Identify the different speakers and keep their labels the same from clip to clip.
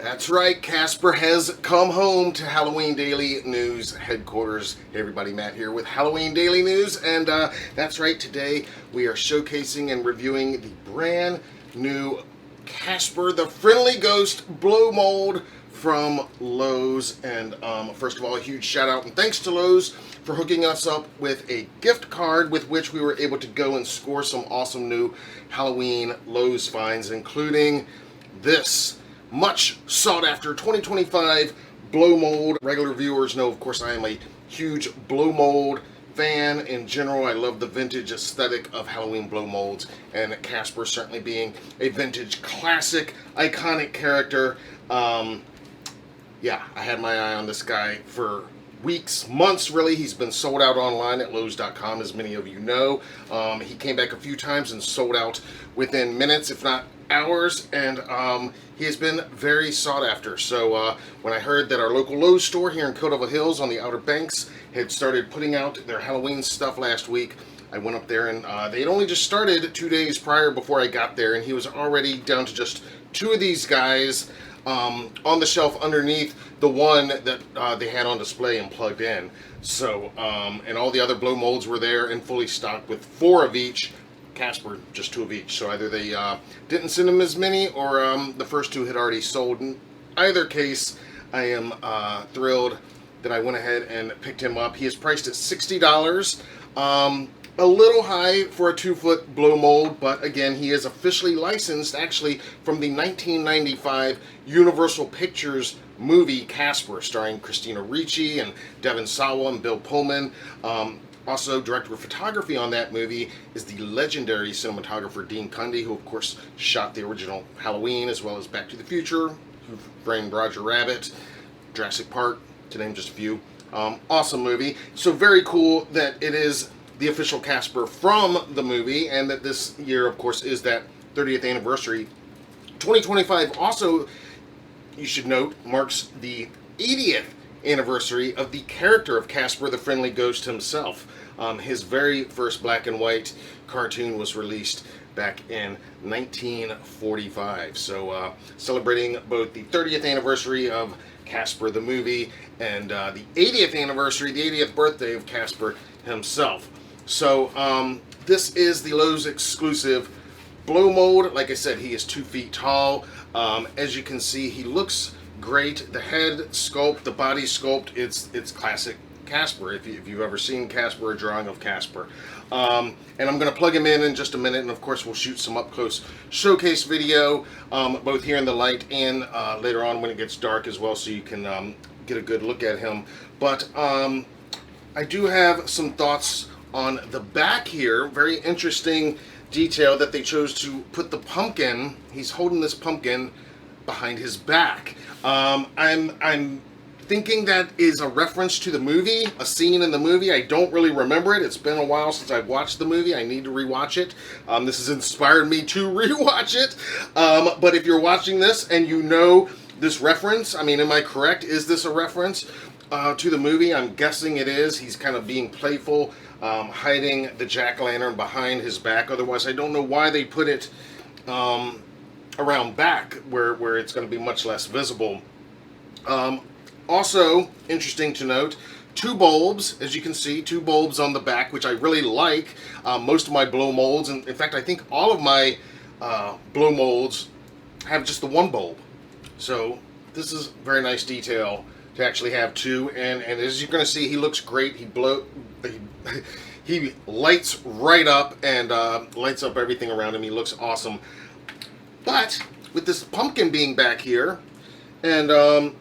Speaker 1: That's right, Casper has come home to Halloween Daily News headquarters. Hey everybody, Matt here with Halloween Daily News, and that's right, today we are showcasing and reviewing the brand new Casper, the Friendly Ghost Blow Mold from Lowe's. And first of all, a huge shout out and thanks to Lowe's for hooking us up with a gift card with which we were able to go and score some awesome new Halloween Lowe's finds, including this much sought after 2025 blow mold. Regular viewers know, of course, I am a huge blow mold fan in general. I love the vintage aesthetic of Halloween blow molds, and Casper certainly being a vintage classic iconic character. Yeah, I had my eye on this guy for weeks, months really. He's been sold out online at Lowes.com, as many of you know. He came back a few times and sold out within minutes, if not hours, and he has been very sought after. So when I heard that our local Lowe's store here in Cordova Hills on the Outer Banks had started putting out their Halloween stuff last week, I went up there, and they had only just started 2 days prior before I got there, and he was already down to just two of these guys on the shelf underneath the one that they had on display and plugged in. So and all the other blow molds were there and fully stocked with 4 of each. Casper, just 2 of each. So either they didn't send him as many, or the first 2 had already sold. In either case, I am thrilled that I went ahead and picked him up. He is priced at $60. A little high for a 2-foot blow mold, but again, he is officially licensed actually from the 1995 Universal Pictures movie Casper, starring Christina Ricci and Devon Sawa and Bill Pullman. Also, director of photography on that movie is the legendary cinematographer Dean Cundy, who of course shot the original Halloween as well as Back to the Future, who framed Roger Rabbit, Jurassic Park, to name just a few. Awesome movie. So very cool that it is the official Casper from the movie, and that this year, of course, is that 30th anniversary. 2025 also, you should note, marks the 80th anniversary of the character of Casper the Friendly Ghost himself. His very first black and white cartoon was released back in 1945. So celebrating both the 30th anniversary of Casper the movie and the 80th anniversary, the 80th birthday of Casper himself. So this is the Lowe's exclusive blow mold. Like I said, he is 2 feet tall. As you can see, he looks great. The head sculpt, the body sculpt, it's classic Casper, if you've ever seen Casper, a drawing of Casper. And I'm going to plug him in just a minute, and of course we'll shoot some up-close showcase video, both here in the light and later on when it gets dark as well, so you can get a good look at him. But I do have some thoughts on the back here. Very interesting detail that they chose to put the pumpkin, he's holding this pumpkin behind his back. I'm thinking that is a reference to the movie, a scene in the movie. I don't really remember it. It's been a while since I've watched the movie. I need to rewatch it. This has inspired me to rewatch it. But if you're watching this and you know this reference, I mean, am I correct? Is this a reference to the movie? I'm guessing it is. He's kind of being playful, hiding the jack-o'-lantern behind his back. Otherwise, I don't know why they put it around back where it's going to be much less visible. Also, interesting to note, 2 bulbs, as you can see, 2 bulbs on the back, which I really like. Most of my blow molds, and in fact I think all of my blow molds have just the 1 bulb. So this is very nice detail to actually have 2, and as you're going to see, he looks great. He lights right up and lights up everything around him. He looks awesome. But with this pumpkin being back here, and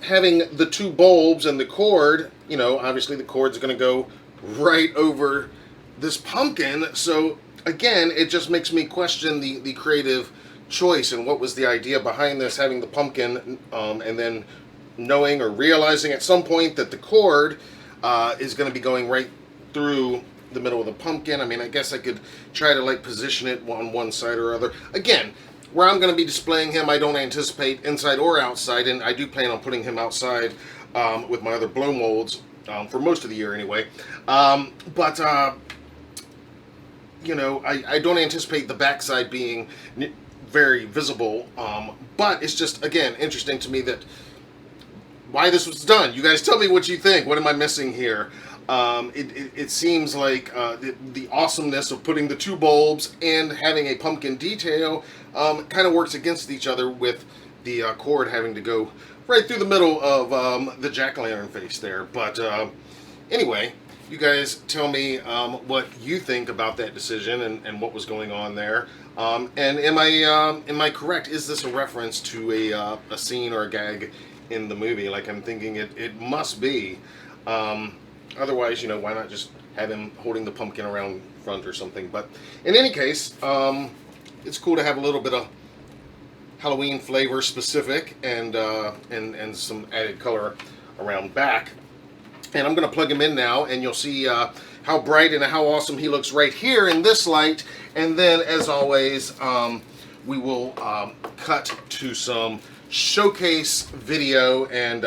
Speaker 1: having the 2 bulbs and the cord, you know, obviously the cord's going to go right over this pumpkin. So again, it just makes me question the creative choice and what was the idea behind this, having the pumpkin, and then knowing or realizing at some point that the cord is going to be going right through the middle of the pumpkin. I mean, I guess I could try to like position it on one side or other. Again, where I'm going to be displaying him, I don't anticipate inside or outside, and I do plan on putting him outside with my other blow molds for most of the year anyway. You know, I don't anticipate the backside being very visible. But it's just, again, interesting to me that why this was done. You guys tell me what you think. What am I missing here? It seems like the awesomeness of putting the two bulbs and having a pumpkin detail kind of works against each other, with the cord having to go right through the middle of the jack-o'-lantern face there. But anyway, you guys tell me what you think about that decision and what was going on there. And am I correct? Is this a reference to a scene or a gag in the movie? Like, I'm thinking it must be. Otherwise, you know, why not just have him holding the pumpkin around front or something? But in any case, it's cool to have a little bit of Halloween flavor specific and some added color around back. And I'm going to plug him in now, and you'll see how bright and how awesome he looks right here in this light. And then, as always, we will cut to some showcase video, and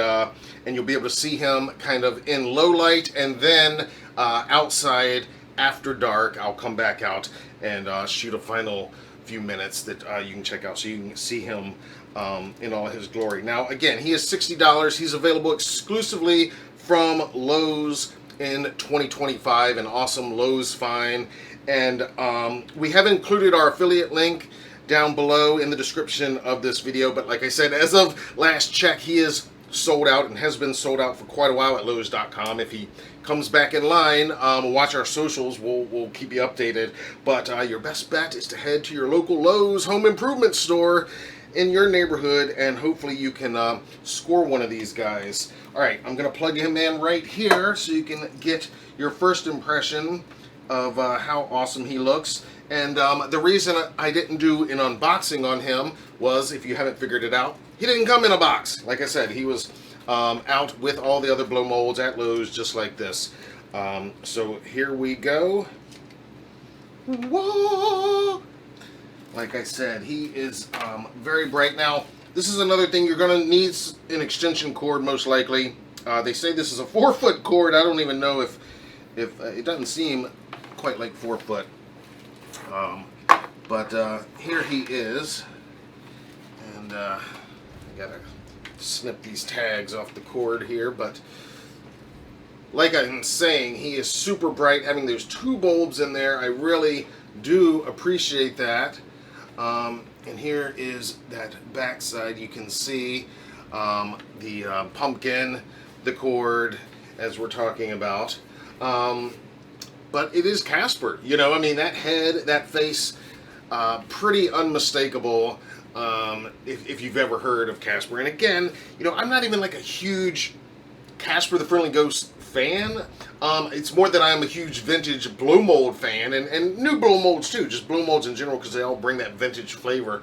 Speaker 1: you'll be able to see him kind of in low light, and then outside after dark. I'll come back out and shoot a final few minutes that you can check out, so you can see him in all his glory. Now, again, he is $60. He's available exclusively from Lowe's in 2025, an awesome Lowe's find. And we have included our affiliate link down below in the description of this video, but like I said, as of last check, he is sold out and has been sold out for quite a while at Lowes.com. If he comes back in line, watch our socials. We'll keep you updated. But your best bet is to head to your local Lowe's home improvement store in your neighborhood, and hopefully you can score one of these guys. All right, I'm going to plug him in right here so you can get your first impression of how awesome he looks. And the reason I didn't do an unboxing on him was, if you haven't figured it out, he didn't come in a box. Like I said, he was out with all the other blow molds at Lowe's, just like this. So here we go. Whoa! Like I said, he is very bright. Now, this is another thing. You're going to need an extension cord, most likely. They say this is a 4-foot cord. I don't even know if it doesn't seem quite like 4 foot. But here he is, and I gotta snip these tags off the cord here. But like I'm saying, he is super bright, having those two bulbs in there. I really do appreciate that. And here is that back side. You can see the pumpkin, the cord, as we're talking about. But it is Casper, you know. I mean, that head, that face, pretty unmistakable if you've ever heard of Casper. And again, you know, I'm not even like a huge Casper the Friendly Ghost fan. It's more that I'm a huge vintage blow mold fan, and new blow molds too, just blow molds in general, because they all bring that vintage flavor.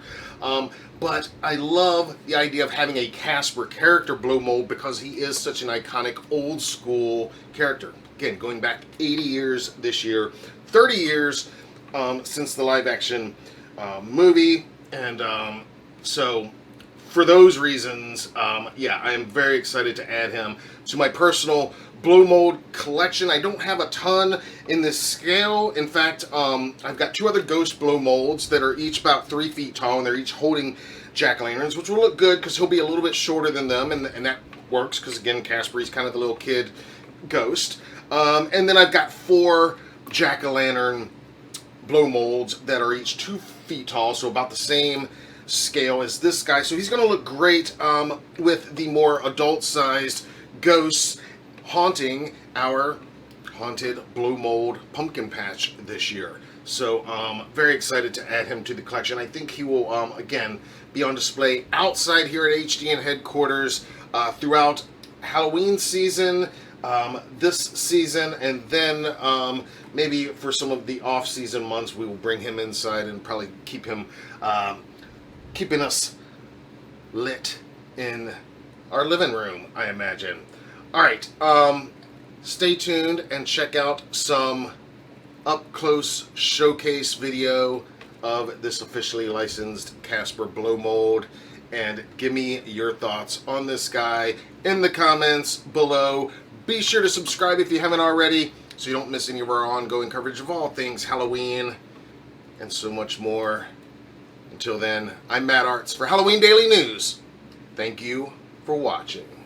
Speaker 1: But I love the idea of having a Casper character blow mold, because he is such an iconic old school character. Again, going back 80 years this year, 30 years since the live action movie. And so for those reasons, yeah, I am very excited to add him to my personal blow mold collection. I don't have a ton in this scale. In fact, I've got two other ghost blow molds that are each about 3 feet tall, and they're each holding jack-o'-lanterns, which will look good because he'll be a little bit shorter than them, and that works because, again, Casper, he's kind of the little kid ghost. And then I've got 4 jack-o'-lantern blow molds that are each 2 feet tall, so about the same scale as this guy. So he's going to look great with the more adult-sized ghosts haunting our haunted blow mold pumpkin patch this year. So very excited to add him to the collection. I think he will, again, be on display outside here at HDN headquarters throughout Halloween season, this season, and then maybe for some of the off-season months we will bring him inside and probably keep him keeping us lit in our living room, I imagine. Alright, stay tuned and check out some up-close showcase video of this officially licensed Casper blow mold, and give me your thoughts on this guy in the comments below. Be sure to subscribe if you haven't already, so you don't miss any of our ongoing coverage of all things Halloween and so much more. Until then, I'm Matt Arts for Halloween Daily News. Thank you for watching.